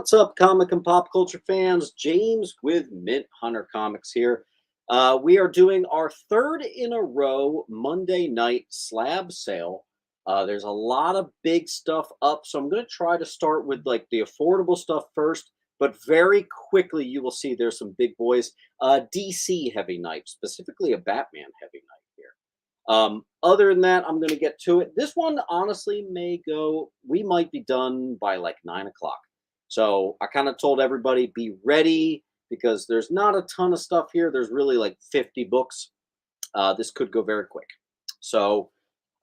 What's up, comic and pop culture fans? James with Mint Hunter Comics here. We are doing our third in a row Monday night slab sale. There's a lot of big stuff up, so I'm going to try to start with like the affordable stuff first, but very quickly you will see there's some big boys. DC heavy night, specifically a Batman heavy night here. Other than that, I'm going to get to it. This one honestly may go, we might be done by like 9 o'clock. So I kind of told everybody be ready because there's not a ton of stuff here. There's really like 50 books. This could go very quick. So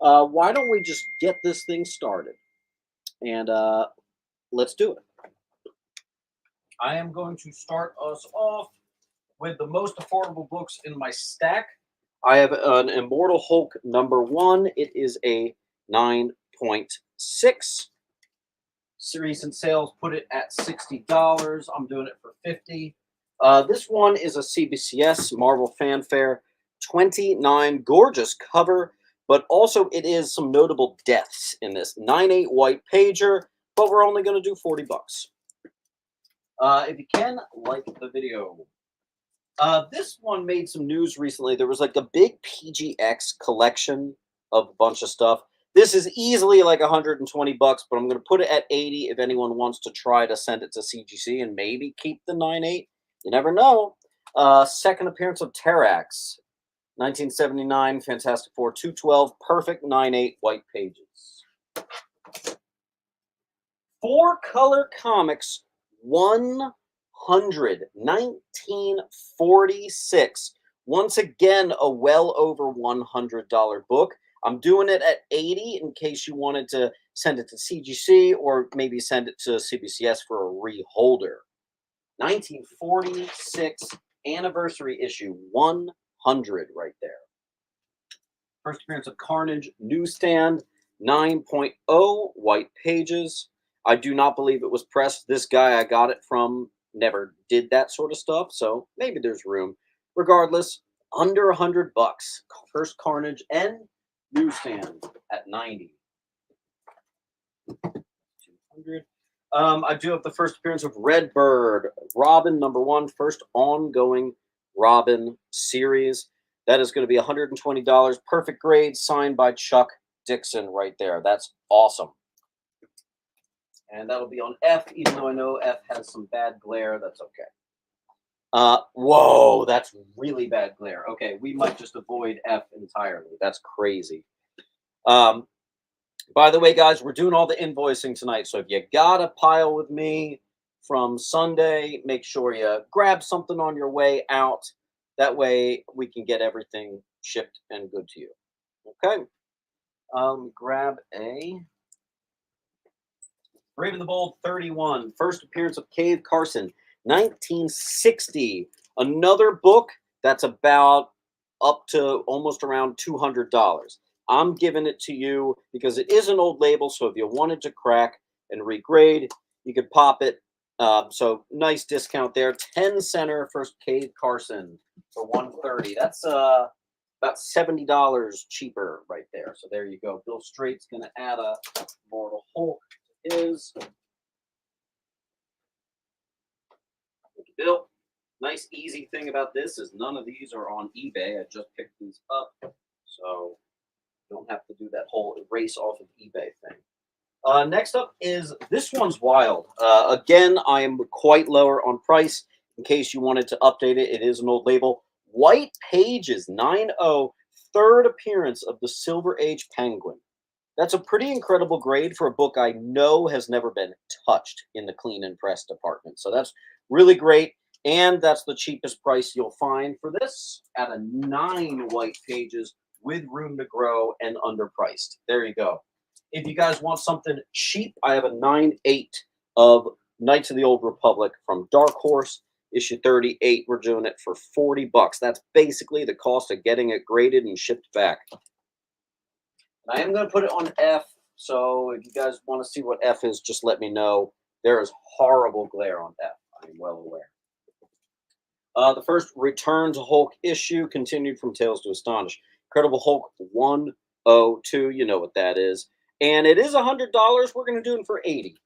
why don't we just get this thing started? And let's do it. I am going to start us off with the most affordable books in my stack. I have an Immortal Hulk #1. It is a 9.6. Recent sales put it at $60. I'm doing it for $50. This one is a CBCS Marvel Fanfare 29. Gorgeous cover, but also it is some notable deaths in this 9/8 white pager, but we're only going to do $40. If you can, like the video. This one made some news recently. There was like a big PGX collection of a bunch of stuff. This is easily like $120, but I'm going to put it at 80 if anyone wants to try to send it to CGC and maybe keep the 9/8. You never know. Second appearance of Terrax, 1979, Fantastic Four 212, perfect 9/8 white pages. 4-Color Comics 100, 1946. Once again, a well over $100 book. I'm doing it at 80 in case you wanted to send it to CGC or maybe send it to CBCS for a reholder. 1946 anniversary issue 100 right there. First appearance of Carnage newsstand 9.0 white pages. I do not believe it was pressed. This guy I got it from never did that sort of stuff, so maybe there's room. Regardless, under $100. First Carnage and newsstand at 90. 200. I do have the first appearance of Redbird, Robin #1, first ongoing Robin series. That is going to be $120. Perfect grade, signed by Chuck Dixon right there. That's awesome. And that'll be on F, even though I know F has some bad glare. That's okay. Whoa, that's really bad glare. Okay, we might just avoid F entirely. That's crazy. By the way, guys, we're doing all the invoicing tonight. So if you got a pile with me from Sunday, make sure you grab something on your way out. That way we can get everything shipped and good to you. Okay. Grab a Brave and the Bold 31. First appearance of Cave Carson, 1960. Another book that's about up to almost around $200. I'm giving it to you because it is an old label, so if you wanted to crack and regrade, you could pop it. So nice discount there. 10 center first Cave Carson for $130. That's about $70 cheaper right there. So there you go. Bill Straight's going to add a Mortal Hulk to his. Thank you, Bill. Nice easy thing about this is none of these are on eBay. I just picked these up, so you don't have to do that whole erase off of eBay thing. Next up is, this one's wild. Again, I am quite lower on price in case you wanted to update it. It is an old label. White Pages 9/0, third appearance of the Silver Age Penguin. That's a pretty incredible grade for a book I know has never been touched in the clean and press department. So that's really great. And that's the cheapest price you'll find for this at a 9 white pages with room to grow and underpriced. There you go. If you guys want something cheap, I have a 9/8 of Knights of the Old Republic from Dark Horse, issue 38. We're doing it for $40. That's basically the cost of getting it graded and shipped back. I am going to put it on F, so if you guys want to see what F is, just let me know. There is horrible glare on F. I am well aware. The first Return to Hulk issue, continued from Tales to Astonish. Incredible Hulk 102, you know what that is. And it is $100. We're going to do it for $80.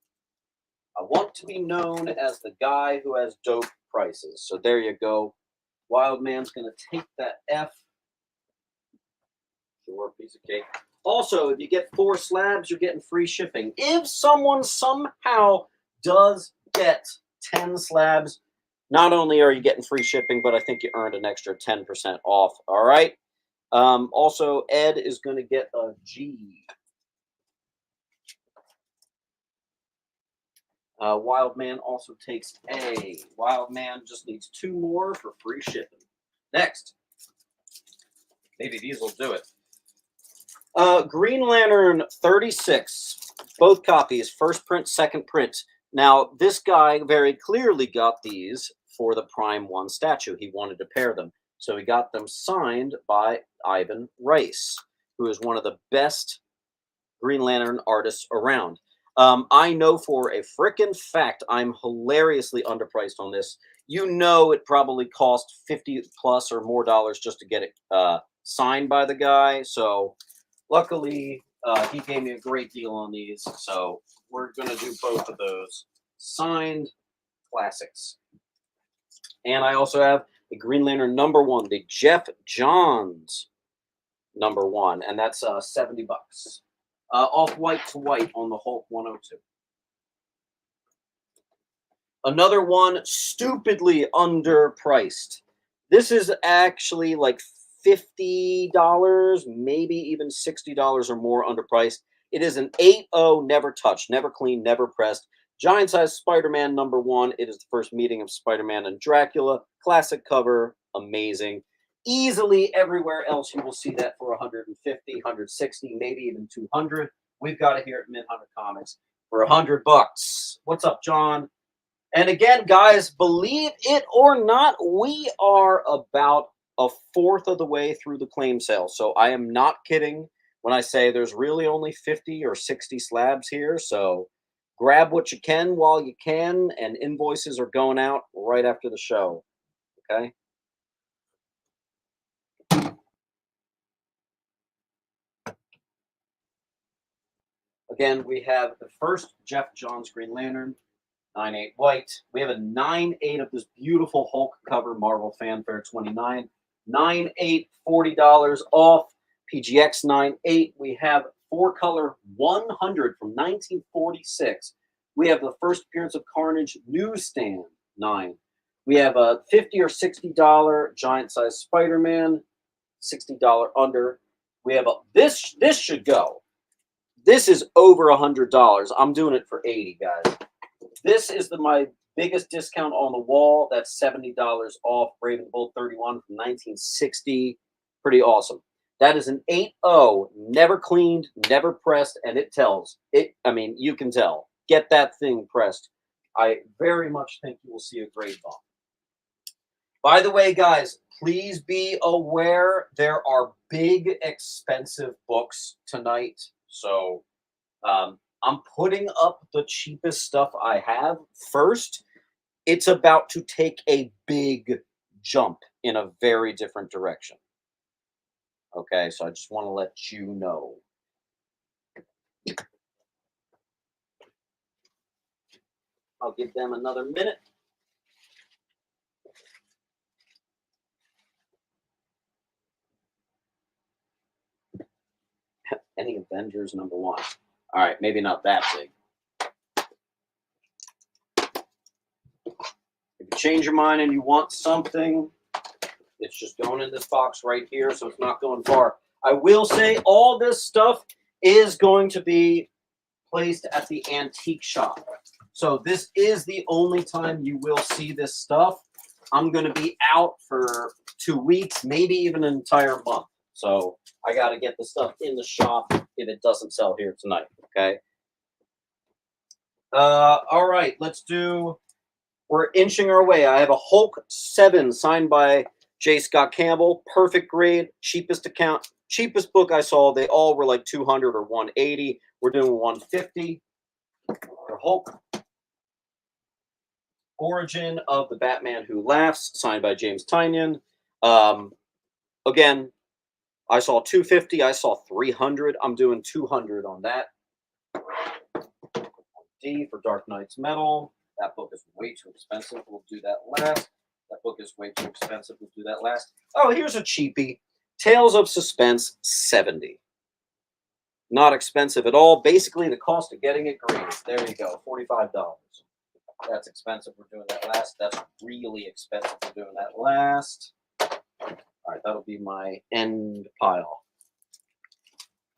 I want to be known as the guy who has dope prices. So there you go. Wildman's going to take that F. Sure, piece of cake. Also, if you get 4 slabs, you're getting free shipping. If someone somehow does get 10 slabs, not only are you getting free shipping, but I think you earned an extra 10% off. All right. Also, Ed is going to get a G. Wildman also takes A. Wildman just needs 2 more for free shipping. Next. Maybe these will do it. Green Lantern 36. Both copies. First print, second print. Now, this guy very clearly got these for the Prime 1 statue. He wanted to pair them. So he got them signed by Ivan Rice, who is one of the best Green Lantern artists around. I know for a frickin' fact I'm hilariously underpriced on this. You know it probably cost $50 plus or more just to get it signed by the guy. So luckily, he gave me a great deal on these. So we're going to do both of those signed classics. And I also have the Green Lantern #1, the Jeff Johns #1, and that's $70. Off-white to white on the Hulk 102. Another one stupidly underpriced. This is actually like $50, maybe even $60 or more underpriced. It is an 8.0, never touched, never cleaned, never pressed. Giant size Spider-Man #1. It is the first meeting of Spider-Man and Dracula. Classic cover, amazing. Easily everywhere else you will see that for 150, 160, maybe even 200. We've got it here at Midhunter Comics for $100. What's up, John? And again, guys, believe it or not, we are about a fourth of the way through the claim sale. So I am not kidding when I say there's really only 50 or 60 slabs here. So grab what you can while you can, and invoices are going out right after the show. Okay? Again, we have the first Jeff Johns Green Lantern, 9.8 white. We have a 9.8 of this beautiful Hulk cover, Marvel Fanfare 29. 9.8, $40 off. PGX 9.8. We have 4-color 100 from 1946. We have the first appearance of Carnage Newsstand 9. We have a $50 or $60 giant size Spider-Man, $60 under. We have a this should go. This is over $100. I'm doing it for $80, guys. This is my biggest discount on the wall. That's $70 off. Raven Bolt 31 from 1960. Pretty awesome. That is an 8.0, never cleaned, never pressed, and it tells. I mean, you can tell. Get that thing pressed. I very much think you will see a great bump. By the way, guys, please be aware there are big, expensive books tonight. So I'm putting up the cheapest stuff I have first. It's about to take a big jump in a very different direction. Okay, so I just want to let you know. I'll give them another minute. Any Avengers #1. All right, maybe not that big. If you change your mind and you want something, it's just going in this box right here, so it's not going far. I will say all this stuff is going to be placed at the antique shop. So this is the only time you will see this stuff. I'm going to be out for 2 weeks, maybe even an entire month. So I got to get the stuff in the shop if it doesn't sell here tonight, okay? All right, let's do... We're inching our way. I have a Hulk 7 signed by J. Scott Campbell. Perfect grade, cheapest account. Cheapest book I saw, they all were like 200 or 180. We're doing 150 for Hulk. Origin of the Batman Who Laughs, signed by James Tynion. Again, I saw 250. I saw 300. I'm doing 200 on that. D for Dark Knight's Metal. That book is way too expensive. We'll do that last. That book is way too expensive. We'll do that last. Oh, here's a cheapie. Tales of Suspense 70. Not expensive at all. Basically, the cost of getting it graded. There you go, $45. That's expensive. We're doing that last. That's really expensive. We're doing that last. All right, that'll be my end pile.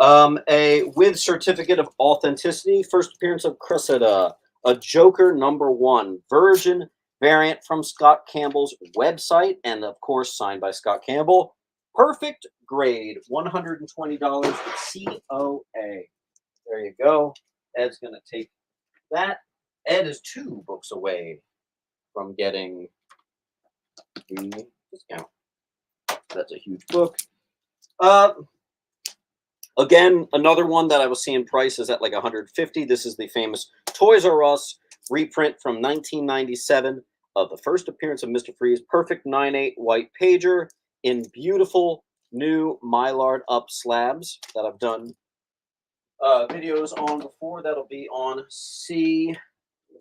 A with certificate of authenticity, first appearance of Cressida, a Joker #1 version variant from Scott Campbell's website, and of course signed by Scott Campbell. Perfect grade, $120 with COA. There you go. Ed's going to take that. Ed is 2 books away from getting the discount. That's a huge book. Again, another one that I was seeing prices at like $150. This is the famous Toys R Us reprint from 1997 of the first appearance of Mr. Freeze. Perfect 9/8 white pager in beautiful new Mylar up slabs that I've done videos on before. That'll be on C.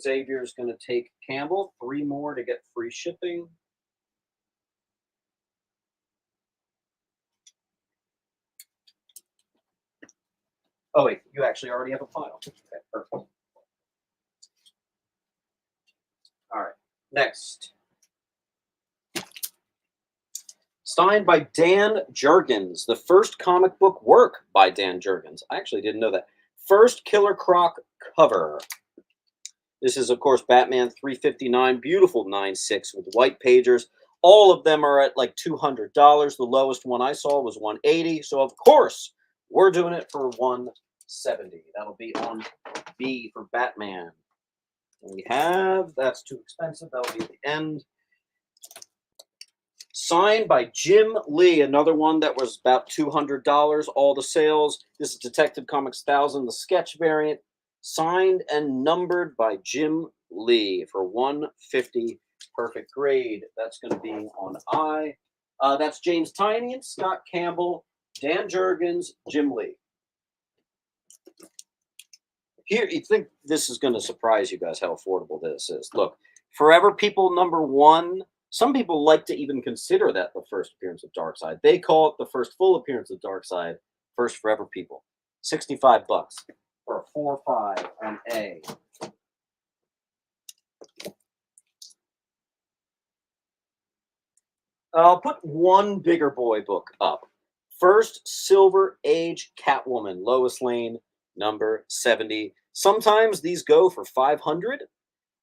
Xavier's going to take Campbell. 3 more to get free shipping. Oh, wait, you actually already have a file. Okay, perfect. All right, next. Signed by Dan Jurgens, the first comic book work by Dan Jurgens. I actually didn't know that. First Killer Croc cover. This is, of course, Batman 359, beautiful 9/6 with white pagers. All of them are at like $200. The lowest one I saw was $180. So, of course, we're doing it for $170. That'll be on B for Batman. And we have, that's too expensive. That'll be at the end. Signed by Jim Lee, another one that was about $200, all the sales. This is Detective Comics 1000, the sketch variant. Signed and numbered by Jim Lee for $150. Perfect grade. That's going to be on I. That's James Tynion, Scott Campbell, Dan Jurgens, Jim Lee. Here, you think this is going to surprise you guys how affordable this is. Look, Forever People #1. Some people like to even consider that the first appearance of Darkseid. They call it the first full appearance of Darkseid. First Forever People. $65 for a 4/5 on A. I'll put one bigger boy book up. First Silver Age Catwoman, Lois Lane, #70. Sometimes these go for $500.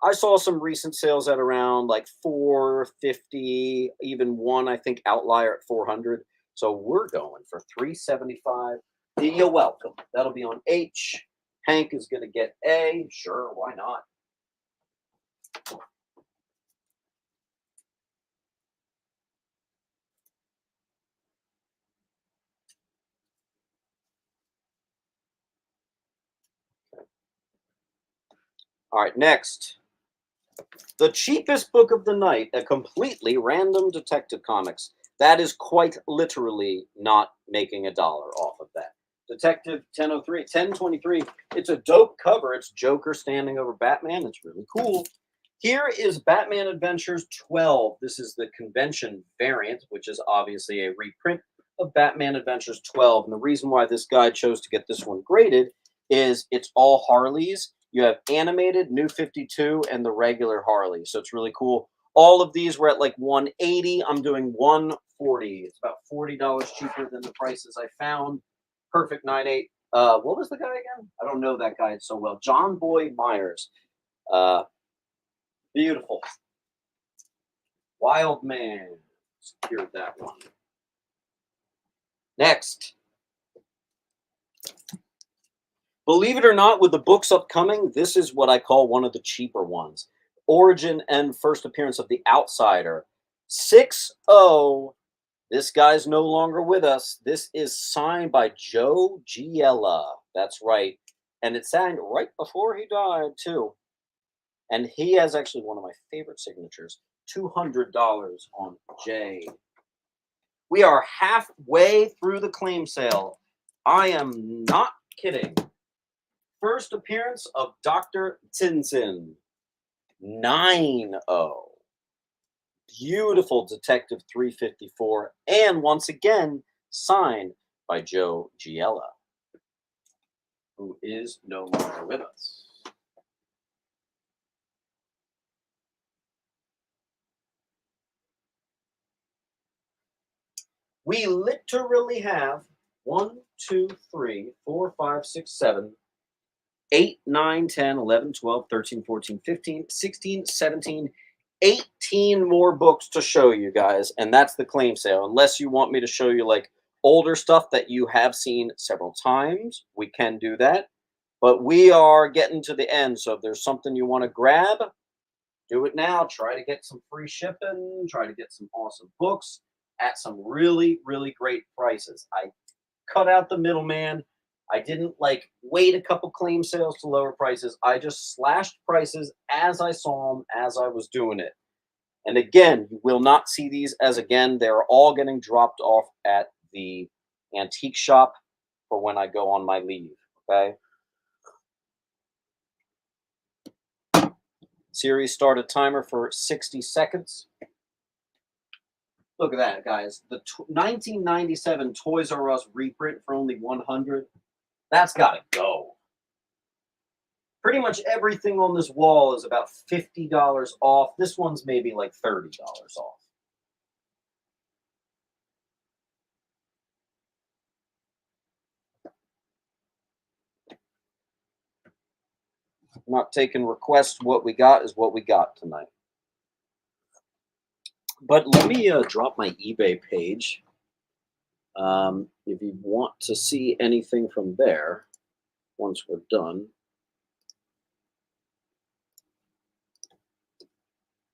I saw some recent sales at around like $450, even one, I think, outlier at $400. So we're going for $375. You're welcome. That'll be on H. Hank is going to get A. Sure, why not? All right, next. The cheapest book of the night, a completely random Detective Comics. That is quite literally not making $1 off of that. Detective 1023. It's a dope cover. It's Joker standing over Batman. It's really cool. Here is Batman Adventures 12. This is the convention variant, which is obviously a reprint of Batman Adventures 12. And the reason why this guy chose to get this one graded is it's all Harleys. You have animated, New 52, and the regular Harley. So it's really cool. All of these were at like $180. I'm doing $140. It's about $40 cheaper than the prices I found. Perfect 9/8. What was the guy again? I don't know that guy so well. John Boy Myers. Beautiful. Wild Man. Secured that one. Next. Believe it or not, with the books upcoming, this is what I call one of the cheaper ones. Origin and first appearance of The Outsider. 6-0. This guy's no longer with us. This is signed by Joe Giella. That's right. And it's signed right before he died, too. And he has actually one of my favorite signatures. $200 on J. We are halfway through the claim sale. I am not kidding. First appearance of Dr. Tinsin. 9-0. Beautiful Detective 354. And once again, signed by Joe Giella, who is no longer with us. We literally have 1, 2, 3, 4, 5, 6, 7, 8, 9, 10, 11, 12, 13, 14, 15, 16, 17, 18 more books to show you guys. And that's the claim sale. Unless you want me to show you like older stuff that you have seen several times, we can do that. But we are getting to the end. So if there's something you want to grab, do it now. Try to get some free shipping. Try to get some awesome books at some really, really great prices. I cut out the middleman. I didn't like wait a couple claim sales to lower prices. I just slashed prices as I saw them as I was doing it. And again, you will not see these as again, they're all getting dropped off at the antique shop for when I go on my leave. Okay. Series start a timer for 60 seconds. Look at that, guys. The 1997 Toys R Us reprint for only 100. That's got to go. Pretty much everything on this wall is about $50 off. This one's maybe like $30 off. I'm not taking requests. What we got is what we got tonight. But let me drop my eBay page. If you want to see anything from there, once we're done.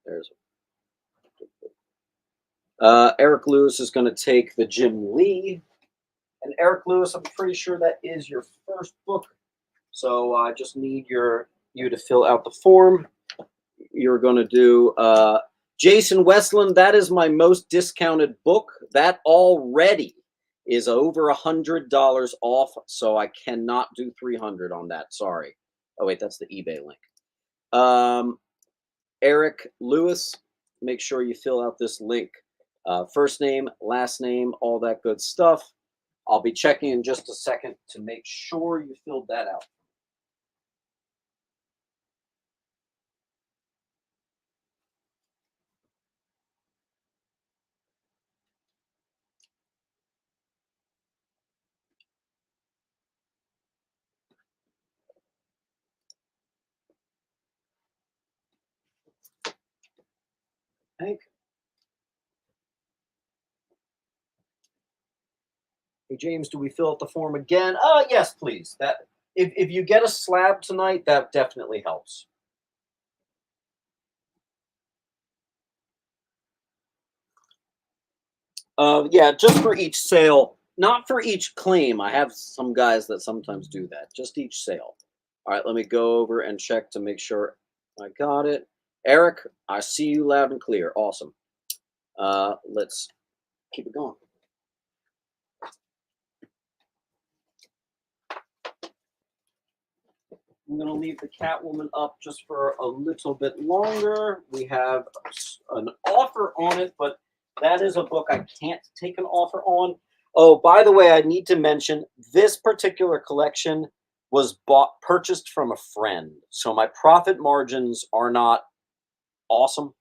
There's Eric Lewis is going to take the Jim Lee. And Eric Lewis, I'm pretty sure that is your first book. So I just need you to fill out the form. You're going to do Jason Westland. That is my most discounted book. That already is over $100 off. So I cannot do 300 on that. Sorry. Oh, wait, that's the eBay link. Eric Lewis, make sure you fill out this link. First name, last name, all that good stuff. I'll be checking in just a second to make sure you filled that out. Hank? Hey, James, do we fill out the form again? Yes, please. That if you get a slab tonight, that definitely helps. Yeah, just for each sale, not for each claim. I have some guys that sometimes do that. Just each sale. All right, let me go over and check to make sure I got it. Eric, I see you loud and clear. Awesome. Let's keep it going. I'm going to leave the Catwoman up just for a little bit longer. We have an offer on it, but that is a book I can't take an offer on. Oh, by the way, I need to mention this particular collection was purchased from a friend. So my profit margins are not awesome.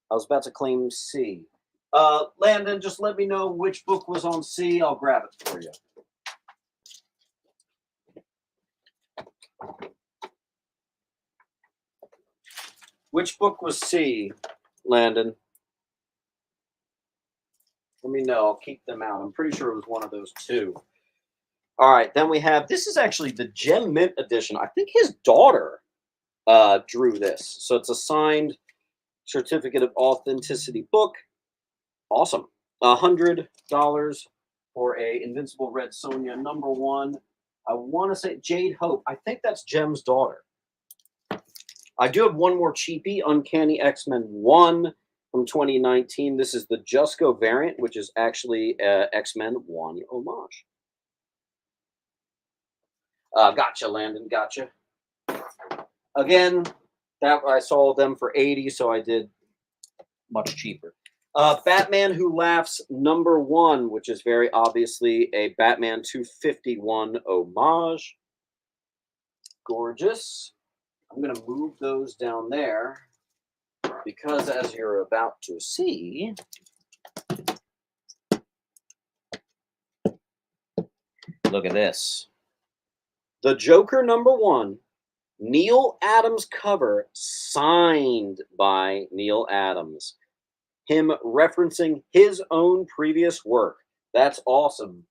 I was about to claim C. Landon, just let me know which book was on C. I'll grab it for you. Which book was C, Landon? Let me know. I'll keep them out. I'm pretty sure it was one of those two. All right. Then we have, this is actually the Gem Mint edition. I think his daughter drew this. So it's a signed certificate of authenticity book. Awesome. $100 for a Invincible Red Sonja #1. I want to say Jade Hope. I think that's Gem's daughter. I do have one more cheapie, Uncanny X-Men 1 from 2019. This is the Jusko variant, which is actually X-Men 1 homage. Gotcha, Landon. Gotcha. Again, that I saw them for 80, so I did much cheaper. Batman Who Laughs #1, which is very obviously a Batman 251 homage. Gorgeous. I'm going to move those down there because, as you're about to see, look at this. The Joker #1, Neil Adams cover, signed by Neil Adams. Him referencing his own previous work. That's awesome.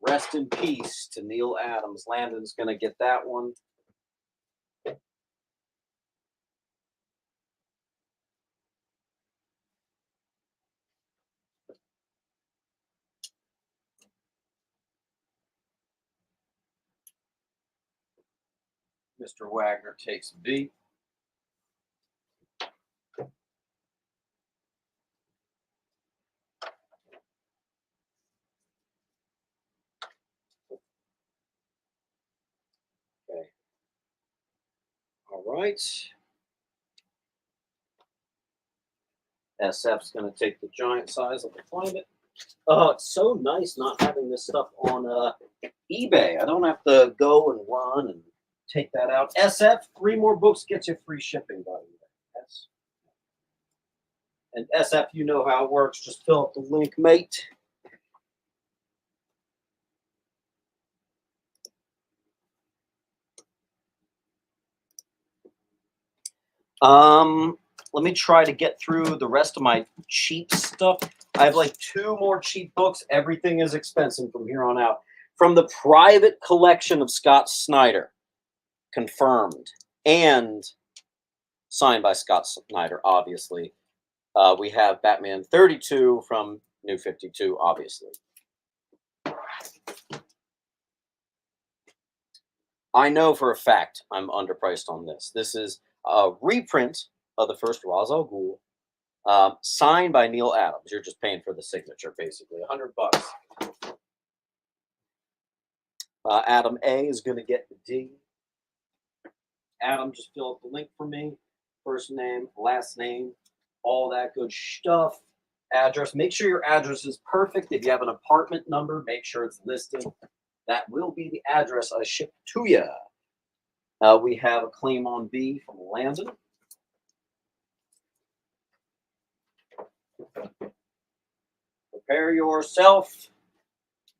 Rest in peace to Neil Adams. Landon's going to get that one. Mr. Wagner takes B. Okay. All right. SF's going to take the giant size. Let me find it. It's so nice not having this stuff on eBay. I don't have to go and run and take that out. SF, 3 more books gets you free shipping, by the way. Yes. And SF, you know how it works. Just fill up the link, mate. Let me try to get through the rest of my cheap stuff. I have like 2 more cheap books. Everything is expensive from here on out. From the private collection of Scott Snyder, confirmed and signed by Scott Snyder, obviously. We have Batman 32 from New 52, obviously. I know for a fact I'm underpriced on this. This is a reprint of the first Ra's al Ghul, signed by Neil Adams. You're just paying for the signature, basically. $100. Adam A is going to get the D. Adam, just fill up the link for me. First name, last name, all that good stuff. Address. Make sure your address is perfect. If you have an apartment number, make sure it's listed. That will be the address I ship to you. We have a claim on B from Landon. Prepare yourself.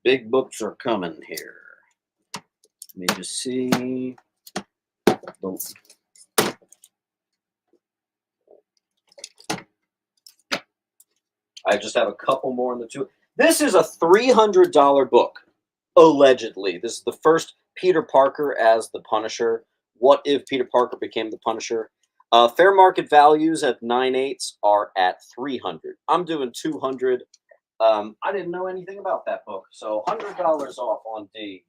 Big books are coming here. Let me just see. I just have a couple more in the 2. This is a $300 book, allegedly. This is the first Peter Parker as the Punisher. What if Peter Parker became the Punisher? Fair market values at 9/8 are at $300. I'm doing $200. I didn't know anything about that book, so $100 off on D.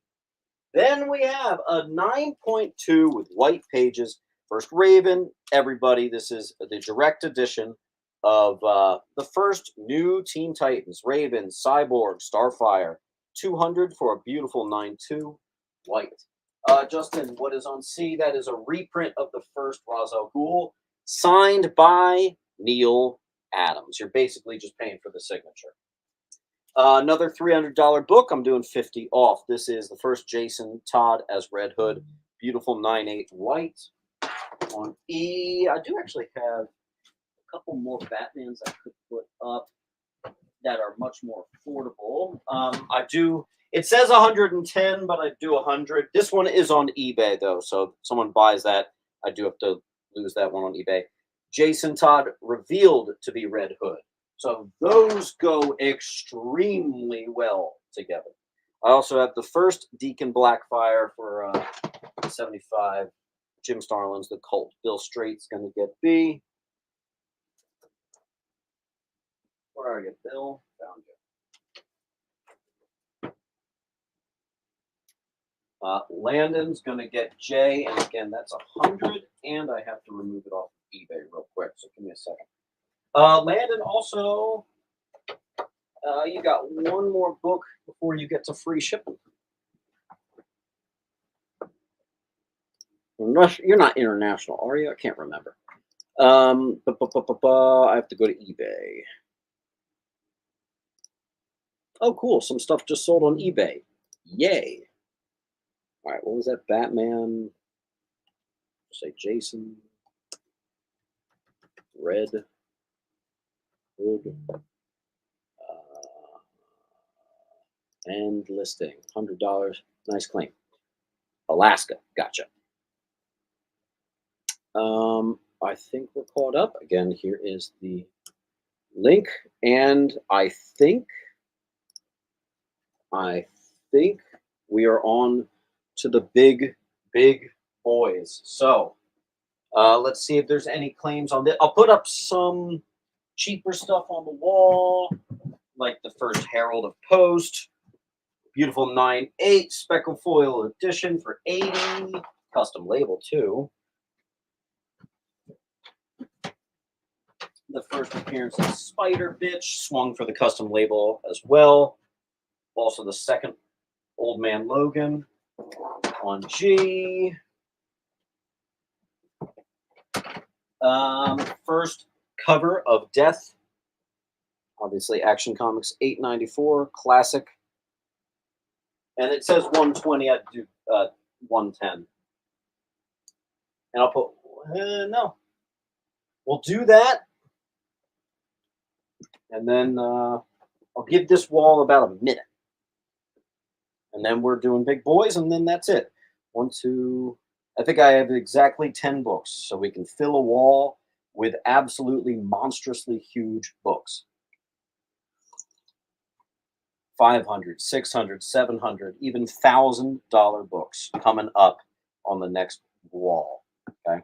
Then we have a 9.2 with white pages. First Raven, everybody. This is the direct edition of the first new Teen Titans. Raven, Cyborg, Starfire. 200 for a beautiful 9.2 white. Justin, what is on C? That is a reprint of the first Ra's al Ghul, signed by Neil Adams. You're basically just paying for the signature. Another $300 book. I'm doing 50 off. This is the first Jason Todd as Red Hood. Beautiful 9.8 white. On E, I do actually have a couple more Batmans I could put up that are much more affordable. I do. It says 110, but I do 100. This one is on eBay though, so if someone buys that, I do have to lose that one on eBay. Jason Todd revealed to be Red Hood. So those go extremely well together. I also have the first Deacon Blackfire for 75. Jim Starlin's The Cult. Bill Straight's going to get B. Where are you, Bill? Found you. Landon's going to get J, and again, that's 100, and I have to remove it off of eBay real quick, so give me a second. Landon, also, you got one more book before you get to free shipping. Russia, you're not international, are you? I can't remember. I have to go to eBay. Oh, cool. Some stuff just sold on eBay. Yay. All right. What was that? Batman. Say Jason. Red Hood. And listing. $100. Nice claim. Alaska. Gotcha. I think we're caught up. Again, here is the link. And I think we are on to the big boys. So let's see if there's any claims on this. I'll put up some cheaper stuff on the wall, like the first Herald of Post, beautiful 9/8 speckle foil edition for 80, custom label too. The first appearance of Spider Bitch, swung for the custom label as well. Also the second Old Man Logan on G. First cover of Death. Obviously, Action Comics 894, classic. And it says 120. I'd do 110. And I'll put no. We'll do that, and then I'll give this wall about a minute, and then we're doing big boys, and then that's it. 1, 2. I think I have exactly 10 books, so we can fill a wall with absolutely monstrously huge books. 500, 600, 700, even $1,000 books coming up on the next wall. Okay.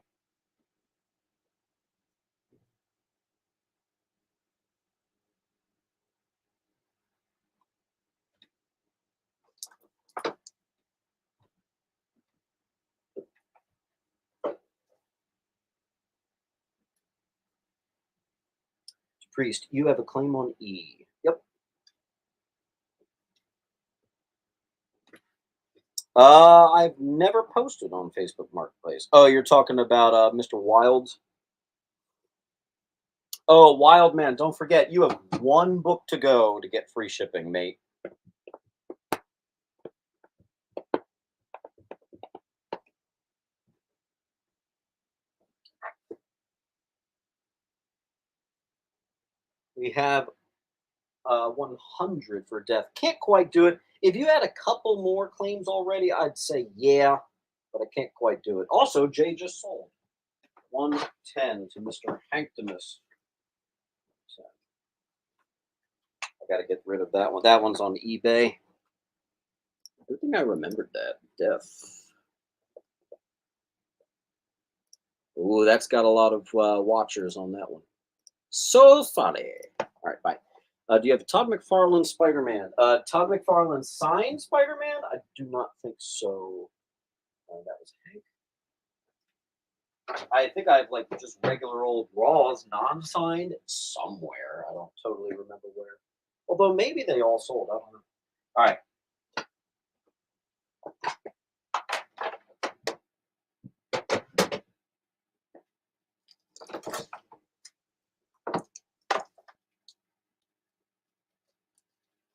Priest, you have a claim on E. Yep. I've never posted on Facebook Marketplace. Oh, you're talking about Mr. Wilds? Oh, Wild Man, don't forget, you have 1 book to go to get free shipping, mate. We have 100 for Death. Can't quite do it. If you had a couple more claims already, I'd say yeah, but I can't quite do it. Also, Jay just sold 110 to Mr. Hanktimus. So I got to get rid of that one. That one's on eBay. I think I remembered that. Death. Ooh, that's got a lot of watchers on that one. So funny. All right, bye. Do you have Todd McFarlane Spider-Man? Todd McFarlane signed Spider-Man? I do not think so. That was Hank. I think I have like just regular old Raws non-signed somewhere. I don't totally remember where. Although maybe they all sold. I don't know. All right.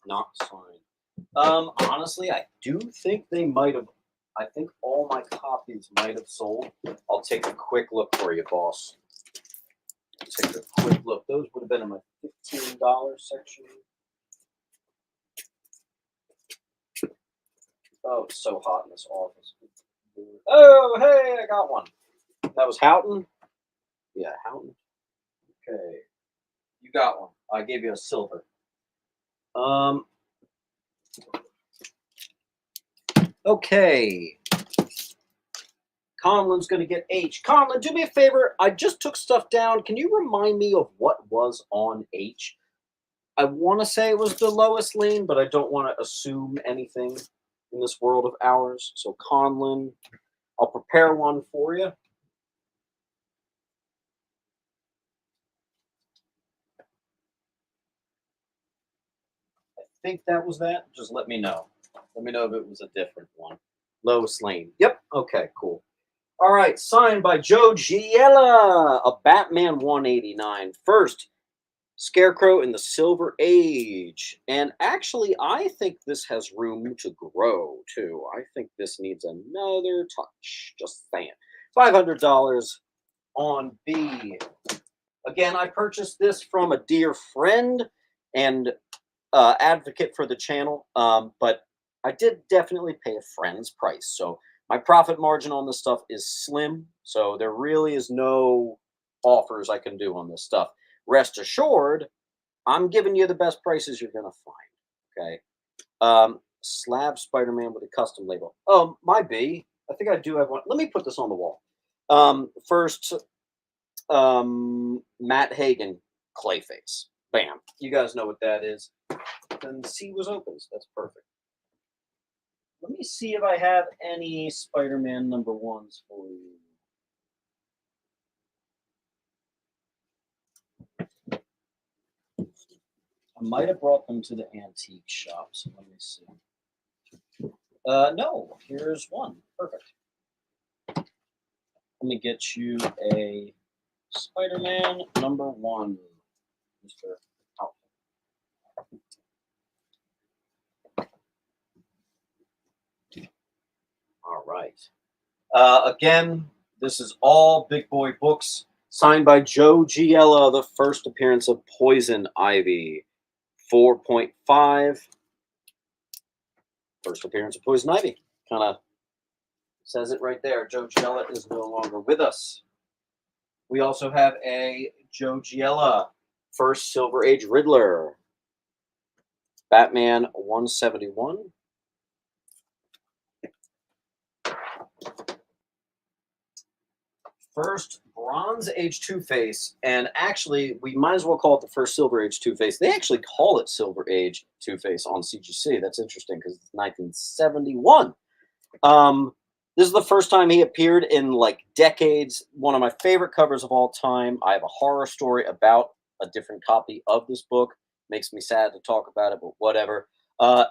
Not signed. Honestly, I do think they might have. I think all my copies might have sold. I'll take a quick look for you, boss. Take a quick look. Those would have been in my $15 section. Oh, it's so hot in this office. Oh, hey, I got one. That was Houghton? Yeah, Houghton. Okay. You got one. I gave you a silver. Okay. Conlon's going to get H. Conlon, do me a favor. I just took stuff down. Can you remind me of what was on H? I want to say it was the Lois Lane, but I don't want to assume anything in this world of ours. So Conlon, I'll prepare one for you. I think that was that. Just let me know. Let me know if it was a different one. Lois Lane. Yep. Okay, cool. All right, signed by Joe Giella, a Batman 189. First, Scarecrow in the Silver Age. And actually, I think this has room to grow, too. I think this needs another touch. Just saying. $500 on B. Again, I purchased this from a dear friend and advocate for the channel, but I did definitely pay a friend's price. So my profit margin on this stuff is slim. So there really is no offers I can do on this stuff. Rest assured, I'm giving you the best prices you're going to find. Okay. Slab Spider-Man with a custom label. Oh, my B. I think I do have one. Let me put this on the wall. First, Matt Hagen Clayface. Bam. You guys know what that is. Then the C was open, so that's perfect. Let me see if I have any Spider-Man #1s for you. I might have brought them to the antique shop, so let me see. No, here's one. Perfect. Let me get you a Spider-Man #1, Mr. All right. Again, this is all Big Boy Books, signed by Joe Giella, the first appearance of Poison Ivy. 4.5. First appearance of Poison Ivy. Kind of says it right there. Joe Giella is no longer with us. We also have a Joe Giella, first Silver Age Riddler. Batman 171. First Bronze Age Two-Face, and actually, we might as well call it the first Silver Age Two-Face. They actually call it Silver Age Two-Face on CGC. That's interesting because it's 1971. This is the first time he appeared in like decades. One of my favorite covers of all time. I have a horror story about a different copy of this book. Makes me sad to talk about it, but whatever.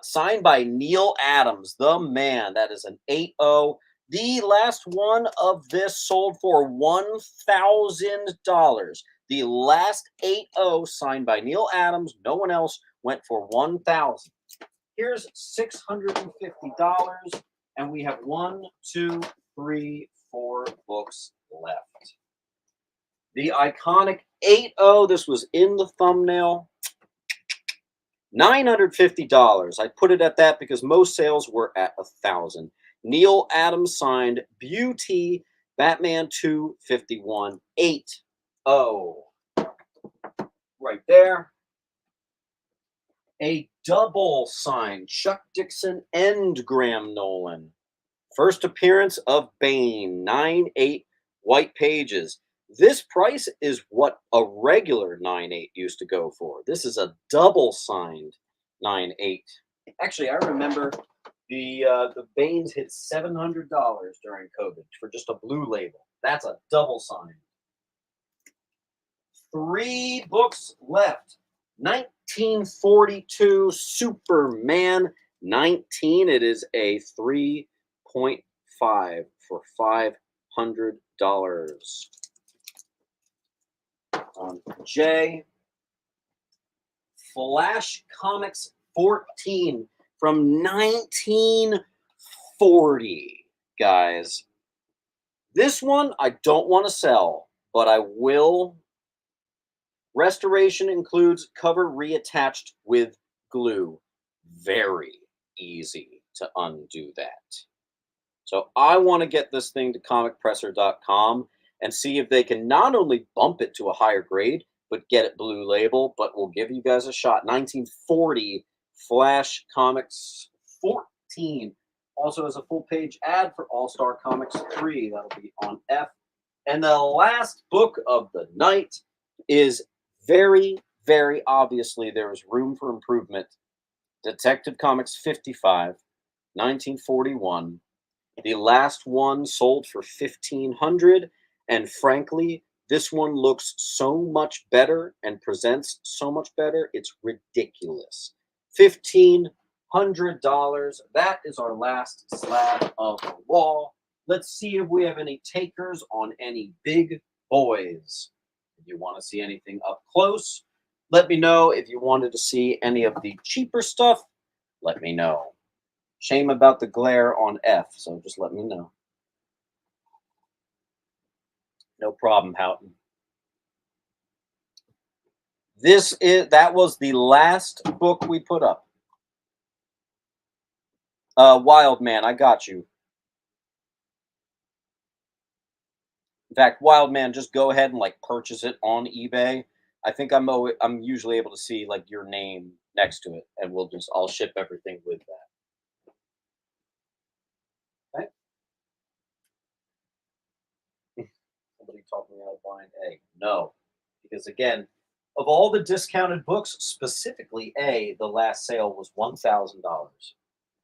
Signed by Neil Adams, the man. That is an 8.0. The last one of this sold for $1,000. The last 8.0 signed by Neil Adams, no one else, went for $1,000. Here's $650, and we have 1, 2, 3, 4 books left. The iconic 8.0, this was in the thumbnail. $950. I put it at that because most sales were at $1,000. Neil Adams signed Beauty, Batman 251 8.0. Right there. A double signed Chuck Dixon and Graham Nolan. First appearance of Bane, 9.8 white pages. This price is what a regular 9.8 used to go for. This is a double signed 9.8. Actually, I remember the Banes hit $700 during COVID for just a blue label. That's a double sign. 3 books left. 1942 Superman 19. It is a 3.5 for $500. J. Flash Comics 14 from 1940, guys. This one I don't want to sell, but I will. Restoration includes cover reattached with glue. Very easy to undo that. So I want to get this thing to comicpresser.com and see if they can not only bump it to a higher grade, but get it blue label, but we'll give you guys a shot. 1940 Flash Comics 14. Also has a full page ad for All-Star Comics 3. That'll be on F. And the last book of the night is very, very obviously there is room for improvement. Detective Comics 55, 1941. The last one sold for $1,500, and frankly, this one looks so much better and presents so much better. It's ridiculous. $1,500. That is our last slab of the wall. Let's see if we have any takers on any big boys. If you want to see anything up close, let me know. If you wanted to see any of the cheaper stuff, let me know. Shame about the glare on F, so just let me know. No problem, Houghton. That was the last book we put up. Wild Man, I got you. In fact, Wild Man, just go ahead and like purchase it on eBay. I think I'm usually able to see like your name next to it, and I'll ship everything with that. Okay. Somebody taught me how to find A. No, because again, of all the discounted books, specifically A, the last sale was $1,000.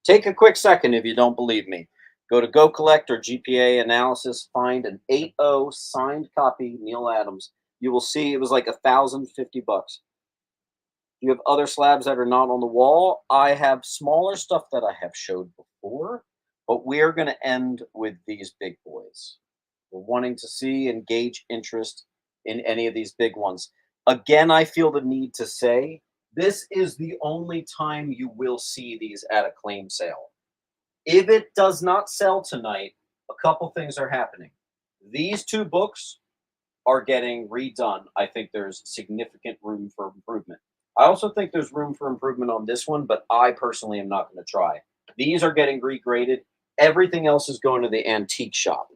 Take a quick second if you don't believe me. Go to Go Collect or GPA Analysis, find an 8.0 signed copy, Neil Adams. You will see it was like $1,050. You have other slabs that are not on the wall. I have smaller stuff that I have showed before, but we're going to end with these big boys. We're wanting to see and gauge interest in any of these big ones. Again, I feel the need to say this is the only time you will see these at a claim sale. If it does not sell tonight, a couple things are happening. These two books are getting redone. I think there's significant room for improvement. I also think there's room for improvement on this one, but I personally am not going to try. These are getting regraded. Everything else is going to the antique shop.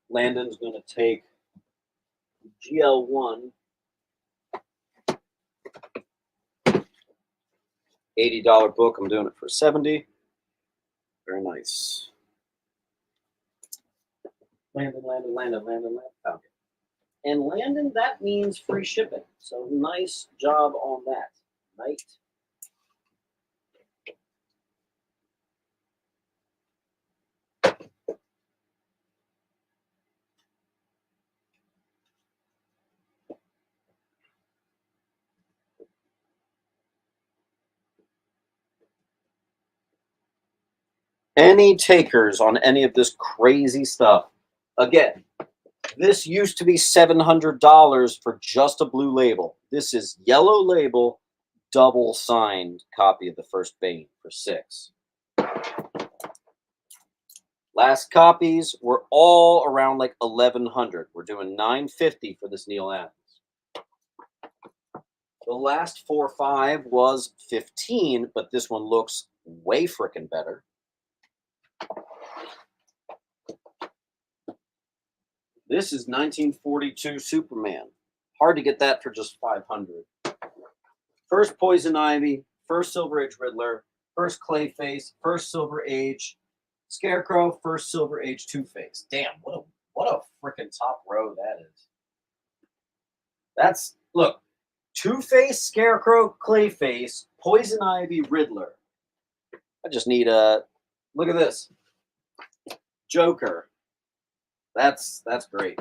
Landon's going to take GL1, $80 book. I'm doing it for $70. Very nice. Landon. Found it. And Landon, that means free shipping. So nice job on that. Right? Any takers on any of this crazy stuff? Again, this used to be $700 for just a blue label. This is yellow label, double signed copy of the first Bane for $6. Last copies were all around like 1,100. We're doing $950 for this Neil Adams. The last 4 or 5 was $15, but this one looks way freaking better. This is 1942 Superman. Hard to get that for just $500. First Poison Ivy, first Silver Age Riddler, first Clayface, first Silver Age Scarecrow, first Silver Age Two-Face. Damn, what a freaking top row that is. That's, look, Two-Face, Scarecrow, Clayface, Poison Ivy, Riddler. I just need look at this. Joker. That's great.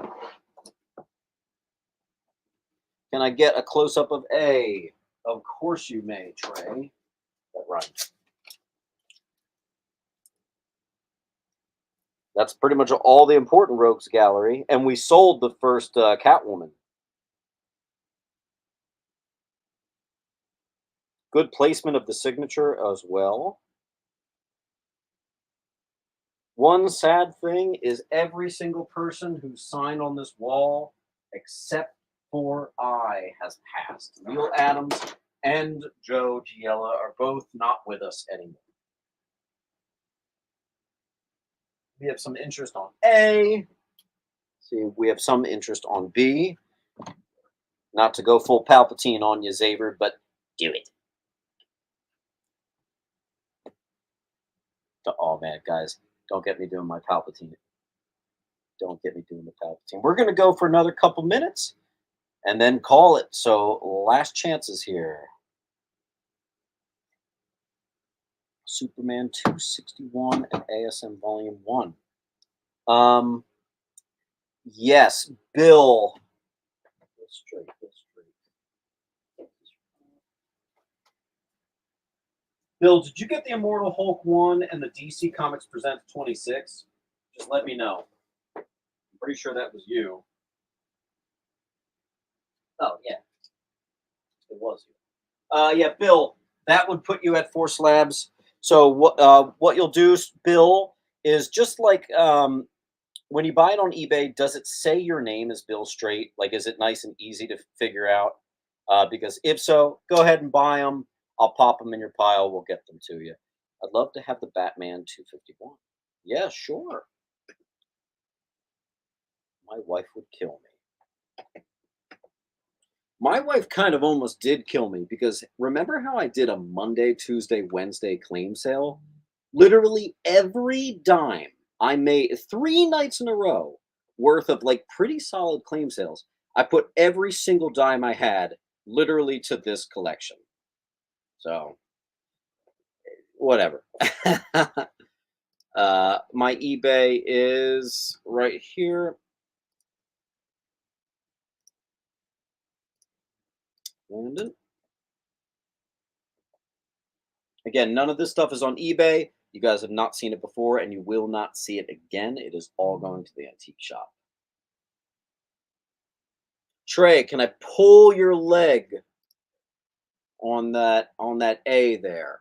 Can I get a close-up of A? Of course you may, Trey. That right. That's pretty much all the important Rogues Gallery, and we sold the first Catwoman. Good placement of the signature as well. One sad thing is every single person who signed on this wall, except for I, has passed. Neil Adams and Joe Giella are both not with us anymore. We have some interest on A. See, we have some interest on B. Not to go full Palpatine on you, Xavier, but do it. Oh, man, guys, don't get me doing my Palpatine. Don't get me doing the Palpatine. We're going to go for another couple minutes and then call it. So, last chances here. Superman 261 and ASM Volume 1. Yes, Bill. Go straight. Bill, did you get the Immortal Hulk 1 and the DC Comics Presents 26? Just let me know. I'm pretty sure that was you. Oh, yeah. It was you. Yeah, Bill, that would put you at 4 slabs. So what you'll do, Bill, is just like when you buy it on eBay, does it say your name is Bill Straight? Like, is it nice and easy to figure out? Because if so, go ahead and buy them. I'll pop them in your pile. We'll get them to you. I'd love to have the Batman 251. Yeah, sure. My wife would kill me. My wife kind of almost did kill me because remember how I did a Monday, Tuesday, Wednesday claim sale? Literally every dime I made 3 nights in a row worth of like pretty solid claim sales. I put every single dime I had literally to this collection. So, whatever. My eBay is right here. Landon. Again, none of this stuff is on eBay. You guys have not seen it before, and you will not see it again. It is all going to the antique shop. Trey, can I pull your leg on that A there?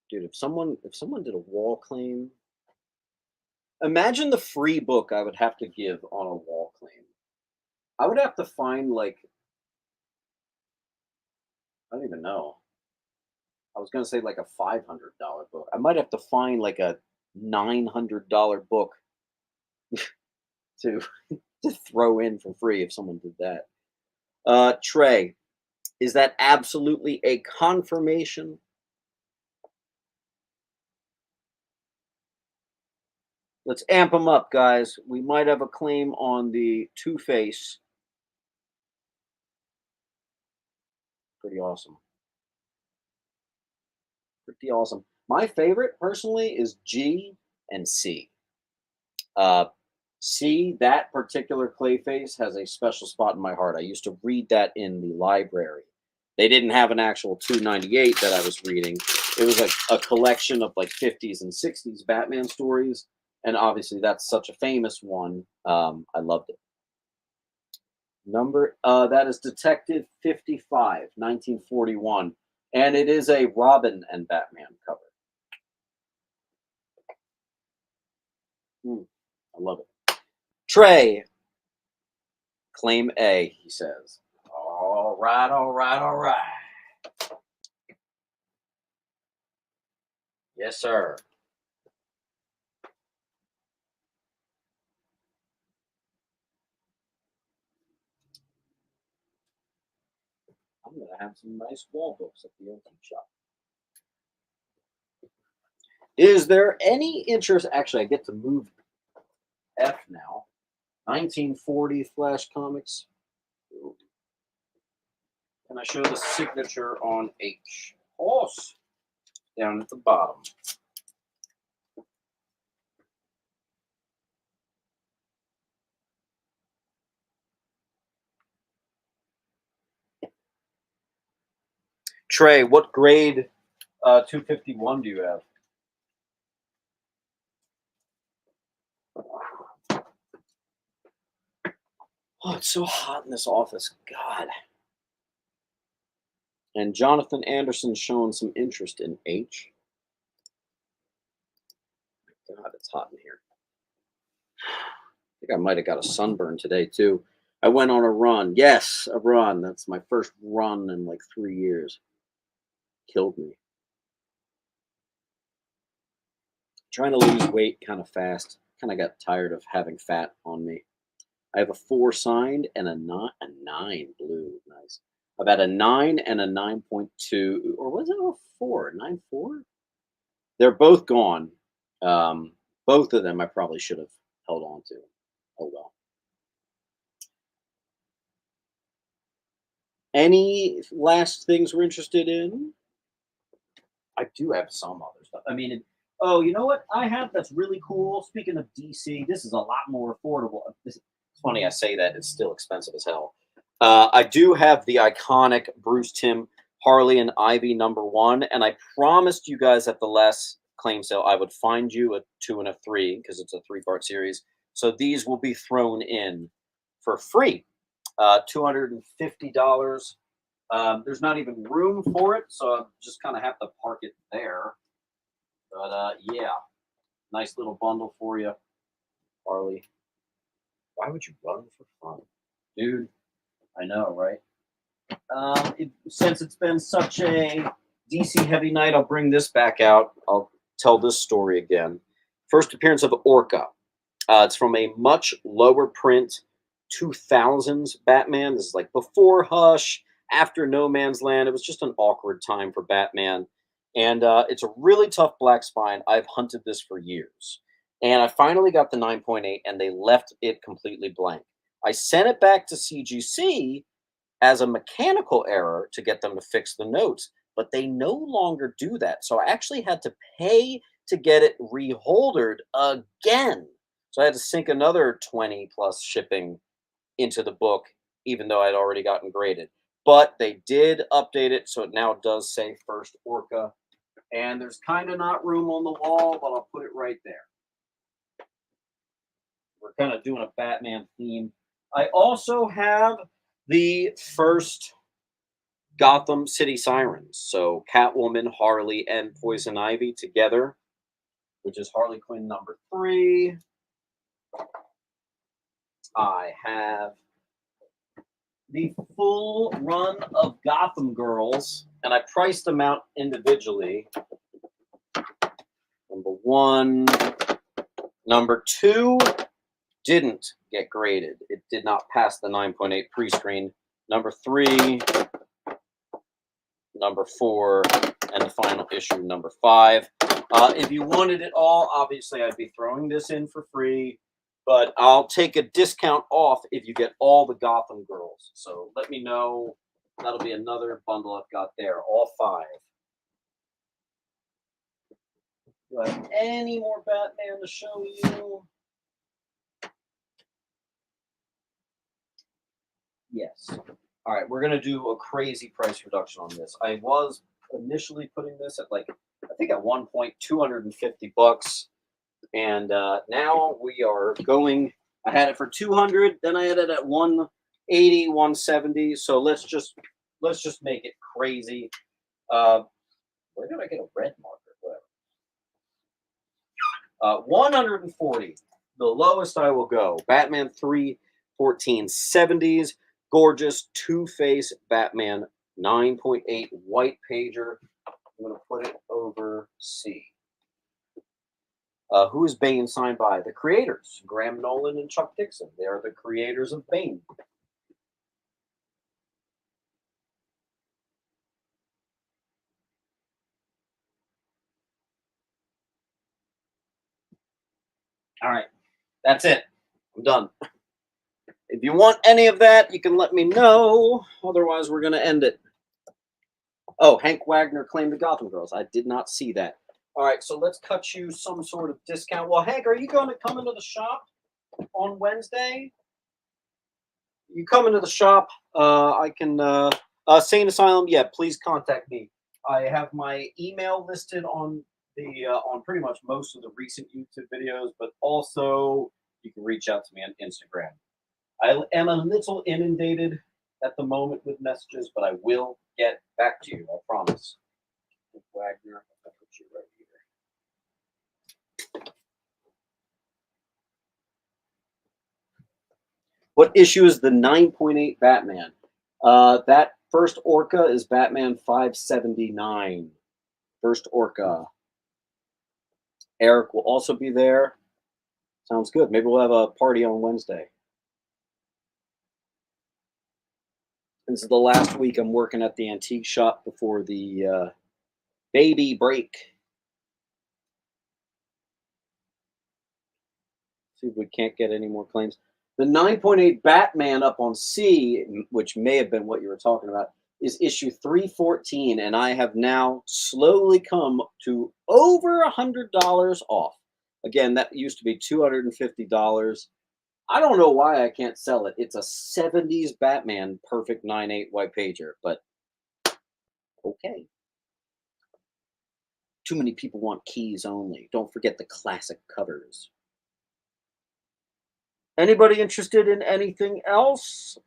Dude, if someone did a wall claim, imagine the free book I would have to give on a wall claim. I would have to find like I don't even know. I was gonna say like a $500 book. I might have to find like a $900 book to to throw in for free if someone did that. Trey, is that absolutely a confirmation? Let's amp them up, guys. We might have a claim on the Two-Face. Pretty awesome. Pretty awesome. My favorite, personally, is G and C. Uh, C, that particular Clayface has a special spot in my heart. I used to read that in the library. They didn't have an actual 298 that I was reading. It was like a collection of like 50s and 60s Batman stories. And obviously, that's such a famous one. I loved it. That is Detective 55, 1941. And it is a Robin and Batman cover. I love it. Trey, claim A, he says. All right, all right, all right. Yes, sir. I'm going to have some nice wall books at the antique shop. Is there any interest? Actually, I get to move F now. 1940 Flash Comics. Can I show the signature on H? Horse down at the bottom. Trey, what grade 251 do you have? Oh, it's so hot in this office. God. And Jonathan Anderson's showing some interest in H. God, it's hot in here. I think I might have got a sunburn today, too. I went on a run. Yes, a run. That's my first run in like 3 years. Killed me. Trying to lose weight kind of fast. Kind of got tired of having fat on me. I have a 4 signed and a 9 blue. Nice. I've had a 9 and a 9.2. Or was it a 4? 9.4? They're both gone. Both of them I probably should have held on to. Oh well. Any last things we're interested in? I do have some other stuff. I mean, oh, you know what I have that's really cool? Speaking of DC, this is a lot more affordable. It's funny I say that. It's still expensive as hell. I do have the iconic Bruce Timm Harley and Ivy #1, and I promised you guys at the last claim sale I would find you a 2 and a 3 because it's a 3-part series. So these will be thrown in for free. $250. There's not even room for it, so I just kind of have to park it there. But yeah, nice little bundle for you, Harley. Why would you run for fun, dude? I know, right? Since it's been such a DC heavy night, I'll bring this back out. I'll tell this story again. First appearance of Orca. It's from a much lower print 2000s Batman. This is like before Hush, after No Man's Land. It was just an awkward time for Batman. And it's a really tough black spine. I've hunted this for years. And I finally got the 9.8, and they left it completely blank. I sent it back to CGC as a mechanical error to get them to fix the notes, but they no longer do that. So I actually had to pay to get it reholdered again. So I had to sink another 20 plus shipping into the book, even though I'd already gotten graded. But they did update it, so it now does say First Orca. And there's kind of not room on the wall, but I'll put it right there. We're kind of doing a Batman theme. I also have the first Gotham City Sirens. So Catwoman, Harley, and Poison Ivy together, which is Harley Quinn #3. I have the full run of Gotham Girls, and I priced them out individually. #1, #2 didn't get graded. It did not pass the 9.8 pre-screen. #3, #4, and the final issue, #5. If you wanted it all, obviously I'd be throwing this in for free, but I'll take a discount off if you get all the Gotham Girls. So let me know. That'll be another bundle I've got there, all 5. Do I have any more Batman to show you? Yes. All right, we're going to do a crazy price reduction on this. I was initially putting this at like, I think at one point, $250. And now we are going, I had it for 200, then I had it at 180, 170. So let's just make it crazy. Where did I get a red marker? Whatever. 140, the lowest I will go. Batman 3 1470s, gorgeous Two-Face Batman 9.8 white pager. I'm going to put it over C. Who is Bane signed by? The creators, Graham Nolan and Chuck Dixon. They are the creators of Bane. All right, that's it. I'm done. If you want any of that, you can let me know. Otherwise, we're going to end it. Oh, Hank Wagner claimed the Gotham Girls. I did not see that. All right, so let's cut you some sort of discount. Well, Hank, are you going to come into the shop on Wednesday? You come into the shop. I can, Sane Asylum, yeah, please contact me. I have my email listed on the on pretty much most of the recent YouTube videos, but also you can reach out to me on Instagram. I am a little inundated at the moment with messages, but I will get back to you. I promise. Wagner, I'll put you right here. What issue is the 9.8 Batman? That first Orca is Batman 579. First Orca. Eric will also be there. Sounds good. Maybe we'll have a party on Wednesday. This is the last week I'm working at the antique shop before the baby break. See if we can't get any more claims. The 9.8 Batman up on C, which may have been what you were talking about, is issue 314, and I have now slowly come to over $100 off. Again, that used to be $250. I don't know why I can't sell it. It's a 70s Batman perfect 9/8 white pager, but okay. Too many people want keys only. Don't forget the classic covers. Anybody interested in anything else?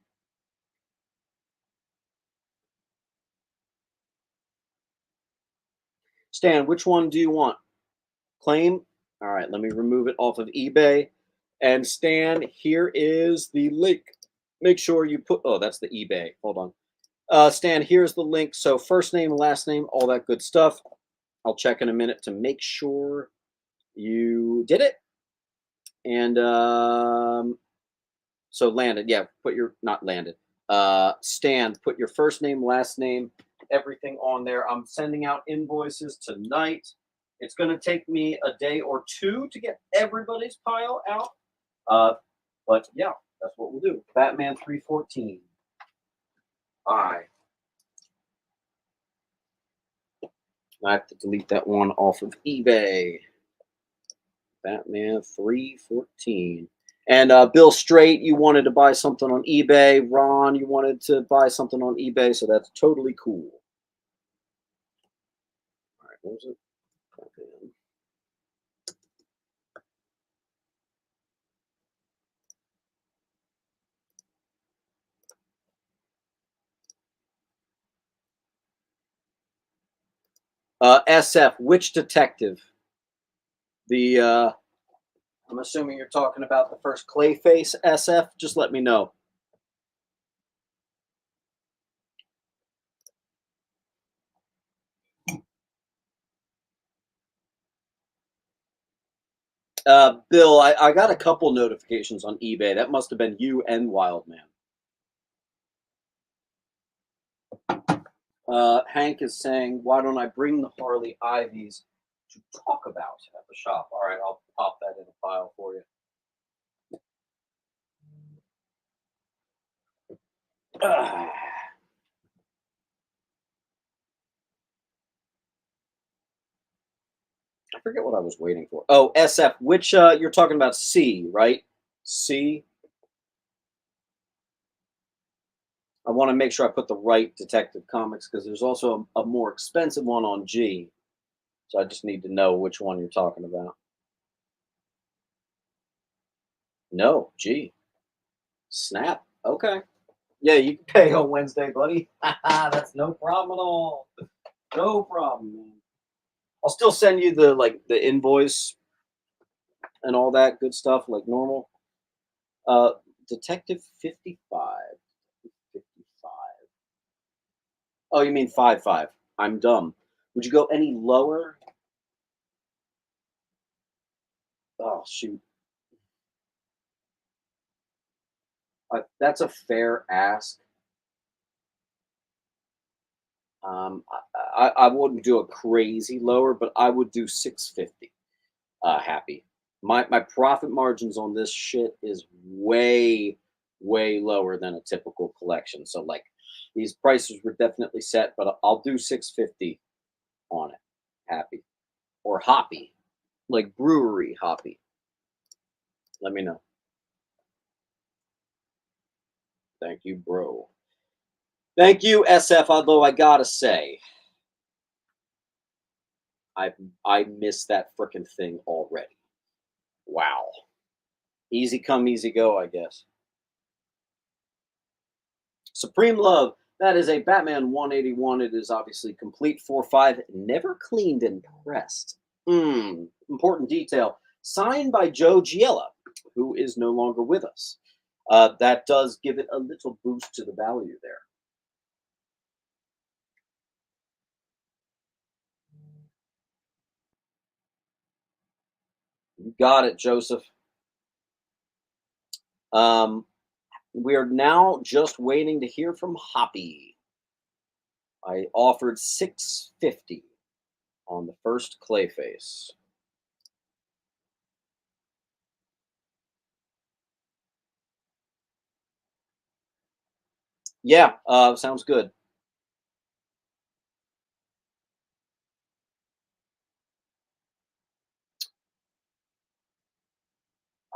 Stan, which one do you want? Claim? All right, let me remove it off of eBay. And Stan, here is the link. Make sure you put, oh, that's the eBay. Hold on. Stan, here's the link. So first name, last name, all that good stuff. I'll check in a minute to make sure you did it. And so landed, yeah, put your, not landed. Stan, put your first name, last name, everything on there. I'm sending out invoices tonight. It's going to take me a day or two to get everybody's pile out. But yeah, that's what we'll do. Batman 314. Bye. I have to delete that one off of eBay. Batman 314. And Bill Straight, you wanted to buy something on eBay. Ron, you wanted to buy something on eBay, so that's totally cool. All right, what was it? SF, which detective? The I'm assuming you're talking about the first Clayface SF. Just let me know. Bill, I got a couple notifications on eBay. That must have been you and Wildman. Hank is saying, why don't I bring the Harley Ivies to talk about at the shop? All right, I'll pop that in a file for you. I forget what I was waiting for. Oh, SF, which you're talking about C, right? C. I want to make sure I put the right Detective Comics because there's also a more expensive one on G. So I just need to know which one you're talking about. No, G. Snap. Okay. Yeah, you can pay on Wednesday, buddy. That's no problem at all. No problem, man. I'll still send you the invoice and all that good stuff like normal. Uh Detective 55. 55. Oh, you mean 55. I'm dumb. Would you go any lower? Oh shoot. That's a fair ask. I wouldn't do a crazy lower, but I would do 650. Happy. My profit margins on this shit is way lower than a typical collection. So like these prices were definitely set, but I'll do 650 on it. Happy or hoppy, like brewery hoppy. Let me know. Thank you, bro. Thank you, SF. Although I gotta say, I I missed that freaking thing already. Wow. Easy come, easy go, I guess. Supreme Love. That is a Batman 181. It is obviously complete 4-5, never cleaned and pressed. Important detail. Signed by Joe Giella, who is no longer with us. That does give it a little boost to the value there. You got it, Joseph. We are now just waiting to hear from Hoppy. I offered 650 on the first Clayface. Yeah, sounds good.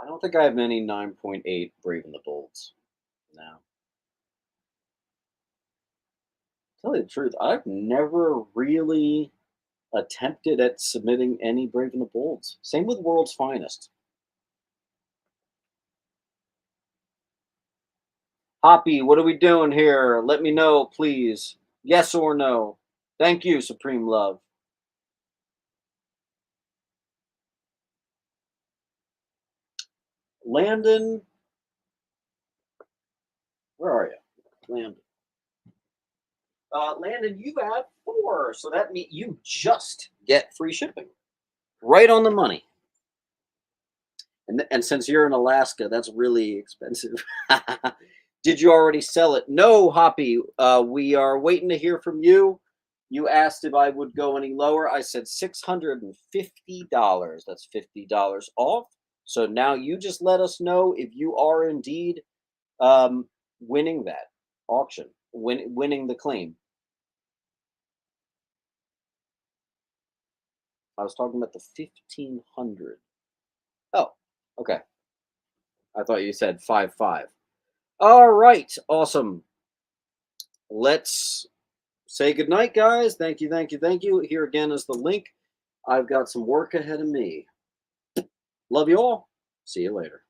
I don't think I have any 9.8 Brave and the Bolds. No. Tell you the truth, I've never really attempted at submitting any Brave and the Bolds. Same with World's Finest. Hoppy, what are we doing here? Let me know, please. Yes or no? Thank you, Supreme Love. Landon, where are you? Landon. Landon, you have 4, so that means you just get free shipping. Right on the money. And since you're in Alaska, that's really expensive. Did you already sell it? No, Hoppy. We are waiting to hear from you. You asked if I would go any lower. I said $650. That's $50 off. So now you just let us know if you are indeed winning that auction, winning the claim. I was talking about the 1500. Oh, okay. I thought you said 5.5. All right, awesome. Let's say goodnight, guys. Thank you, thank you, thank you. Here again is the link. I've got some work ahead of me. Love you all. See you later.